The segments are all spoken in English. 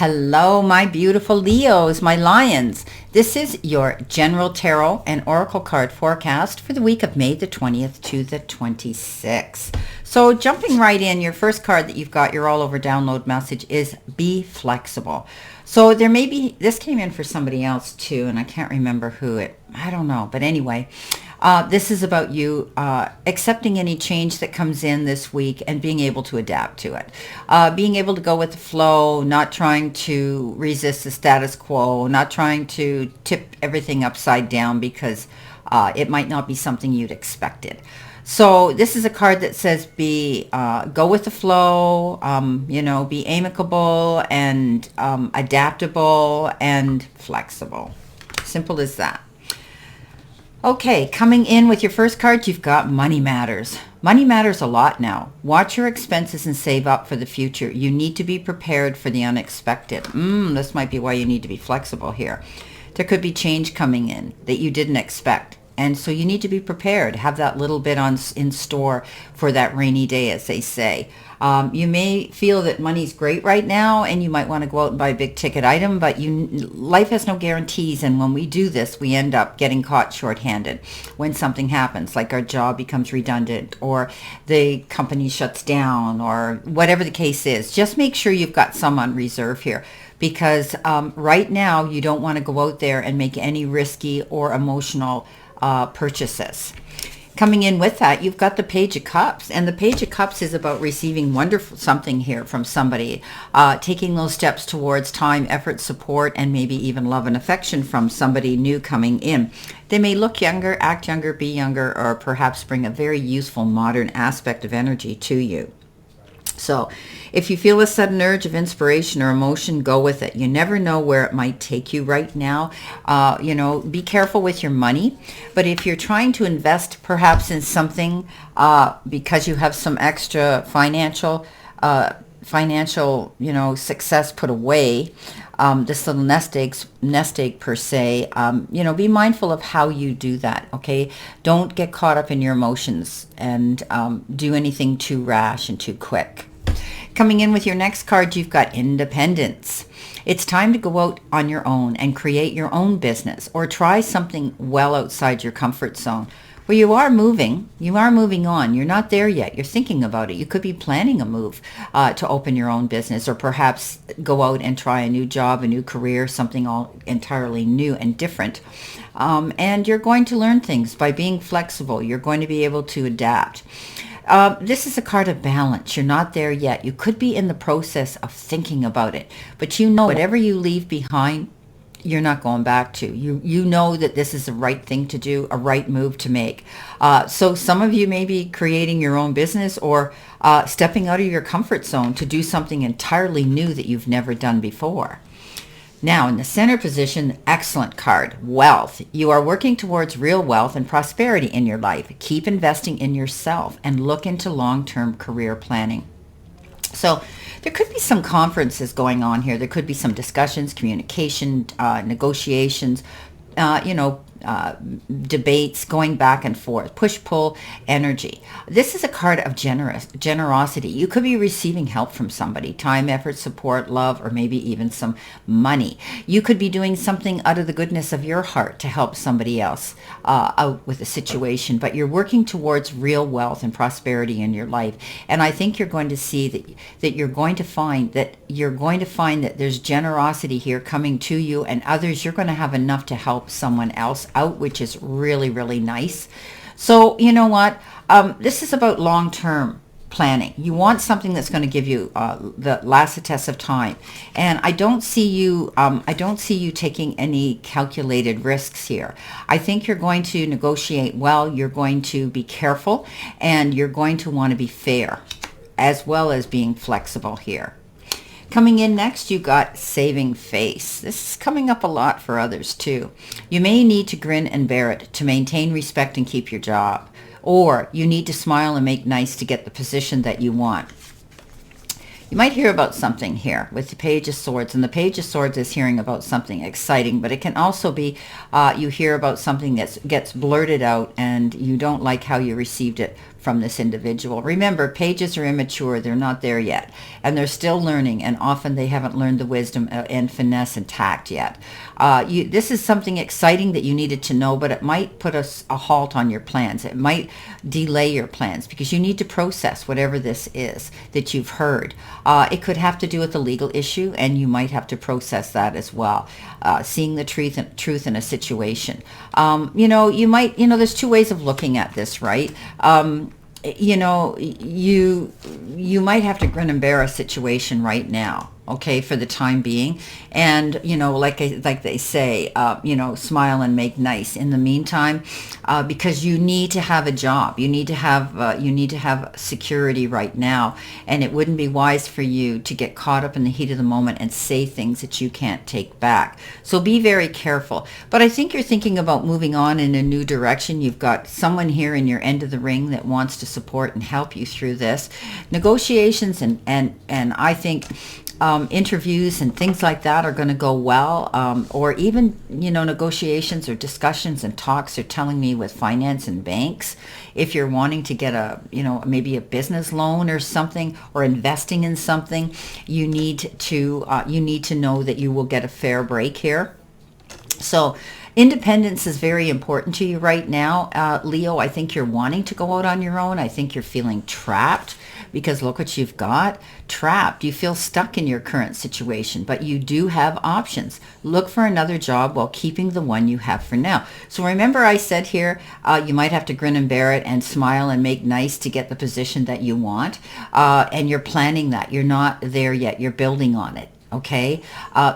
Hello, my beautiful Leos, my lions. This is your general tarot and oracle card forecast for the week of May the 20th to the 26th. So jumping right in, your first card that you've got, your all over download message is be flexible. So there may be, this came in for somebody else too, and I can't remember I don't know. But anyway, this is about you accepting any change that comes in this week and being able to adapt to it. Being able to go with the flow, not trying to resist the status quo, not trying to tip everything upside down because it might not be something you'd expected. So this is a card that says go with the flow, be amicable and adaptable and flexible. Simple as that. Okay, coming in with your first card, you've got money matters. Money matters a lot now. Watch your expenses and save up for the future. You need to be prepared for the unexpected. This might be why you need to be flexible here. There could be change coming in that you didn't expect. And so you need to be prepared. Have that little bit in store for that rainy day, as they say. You may feel that money's great right now and you might want to go out and buy a big ticket item, but life has no guarantees. And when we do this, we end up getting caught shorthanded when something happens, like our job becomes redundant or the company shuts down or whatever the case is. Just make sure you've got some on reserve here, because right now you don't want to go out there and make any risky or emotional purchases. Coming in with that, you've got the Page of Cups, and the Page of Cups is about receiving wonderful something here from somebody, taking those steps towards time, effort, support, and maybe even love and affection from somebody new coming in. They may look younger, act younger, be younger, or perhaps bring a very useful modern aspect of energy to you. So if you feel a sudden urge of inspiration or emotion, go with it. You never know where it might take you right now. Be careful with your money. But if you're trying to invest perhaps in something because you have some extra financial, success put away, this little nest egg per se, be mindful of how you do that, okay? Don't get caught up in your emotions and do anything too rash and too quick. Coming in with your next card, you've got independence. It's time to go out on your own and create your own business or try something well outside your comfort zone. Well, you are moving on. You're not there yet. You're thinking about it. You could be planning a move to open your own business or perhaps go out and try a new job, a new career, something all entirely new and different. And you're going to learn things by being flexible. You're going to be able to adapt. This is a card of balance. You're not there yet. You could be in the process of thinking about it, but whatever you leave behind, you're not going back to. You know that this is the right thing to do, a right move to make. So some of you may be creating your own business or stepping out of your comfort zone to do something entirely new that you've never done before. Now, in the center position, excellent card, wealth. You are working towards real wealth and prosperity in your life. Keep investing in yourself and look into long-term career planning. So there could be some conferences going on here. There could be some discussions, communication, negotiations, debates going back and forth, push-pull energy. This is a card of generosity. You could be receiving help from somebody, time, effort, support, love, or maybe even some money. You could be doing something out of the goodness of your heart to help somebody else out with a situation, but you're working towards real wealth and prosperity in your life. And I think you're going to see that you're going to find that there's generosity here coming to you, and others, you're going to have enough to help someone else out, which is really, really nice. So you know what? This is about long-term planning. You want something that's going to give you the last test of time. And I don't see you taking any calculated risks here. I think you're going to negotiate well. You're going to be careful, and you're going to want to be fair, as well as being flexible here. Coming in next, you got saving face. This is coming up a lot for others too. You may need to grin and bear it to maintain respect and keep your job. Or you need to smile and make nice to get the position that you want. You might hear about something here with the Page of Swords, and the Page of Swords is hearing about something exciting, but it can also be you hear about something that gets blurted out and you don't like how you received it from this individual. Remember, pages are immature. They're not there yet. And they're still learning. And often they haven't learned the wisdom and finesse and tact yet. This is something exciting that you needed to know, but it might put a halt on your plans. It might delay your plans because you need to process whatever this is that you've heard. It could have to do with a legal issue, and you might have to process that as well. Seeing the truth in a situation. There's two ways of looking at this, right? You might have to grin and bear a situation right now, okay, for the time being. And, like they say, smile and make nice in the meantime, because you need to have a job. You need to have security right now. And it wouldn't be wise for you to get caught up in the heat of the moment and say things that you can't take back. So be very careful. But I think you're thinking about moving on in a new direction. You've got someone here in your end of the ring that wants to support and help you through this. Negotiations and I think interviews and things like that are going to go well, or even negotiations or discussions and talks are telling me with finance and banks. If you're wanting to get maybe a business loan or something, or investing in something, you need to know that you will get a fair break here. So independence is very important to you right now, Leo. I think you're wanting to go out on your own. I think you're feeling trapped because look what you've got. Trapped. You feel stuck in your current situation, but you do have options. Look for another job while keeping the one you have for now. So remember I said here, you might have to grin and bear it and smile and make nice to get the position that you want. And you're planning that. You're not there yet. You're building on it. Okay,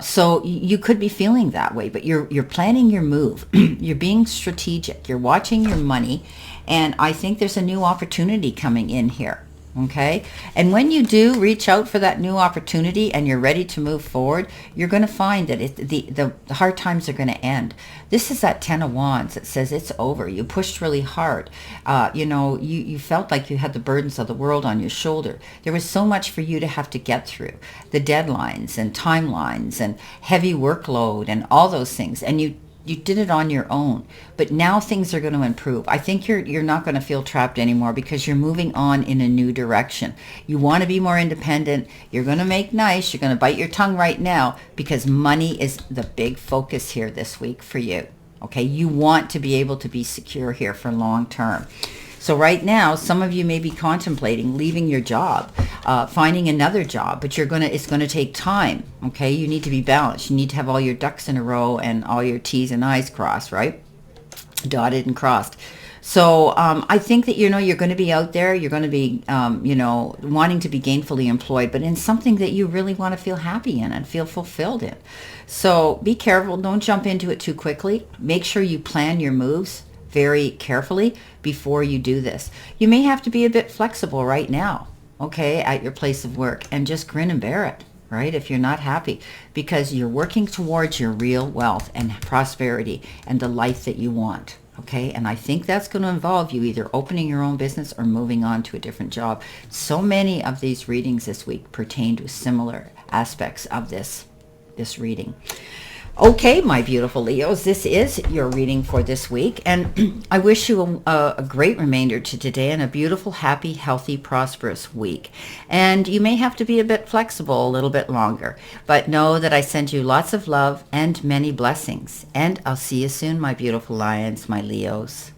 so you could be feeling that way, but you're planning your move. You're being strategic. You're watching your money, and I think there's a new opportunity coming in here. Okay, and when you do reach out for that new opportunity and you're ready to move forward, you're going to find that the hard times are going to end. This is that 10 of Wands that says it's over. You pushed really hard. You felt like you had the burdens of the world on your shoulder. There was so much for you to have to get through. The deadlines and timelines and heavy workload and all those things. And you did it on your own, but now things are going to improve. I think you're not going to feel trapped anymore because you're moving on in a new direction. You want to be more independent. You're going to make nice. You're going to bite your tongue right now because money is the big focus here this week for you. Okay, you want to be able to be secure here for long term. So right now, some of you may be contemplating leaving your job, finding another job, but it's going to take time. Okay, you need to be balanced. You need to have all your ducks in a row and all your T's and I's crossed, right? Dotted and crossed. So I think that, you're going to be out there. You're going to be, wanting to be gainfully employed, but in something that you really want to feel happy in and feel fulfilled in. So be careful. Don't jump into it too quickly. Make sure you plan your moves very carefully before you do this. You may have to be a bit flexible right now, okay, at your place of work, and just grin and bear it, right, if you're not happy, because you're working towards your real wealth and prosperity and the life that you want, okay? And I think that's going to involve you either opening your own business or moving on to a different job. So many of these readings this week pertain to similar aspects of this reading. Okay, my beautiful Leos, this is your reading for this week, and I wish you a great remainder to today and a beautiful, happy, healthy, prosperous week. And you may have to be a bit flexible a little bit longer, but know that I send you lots of love and many blessings. And I'll see you soon, my beautiful lions, my Leos.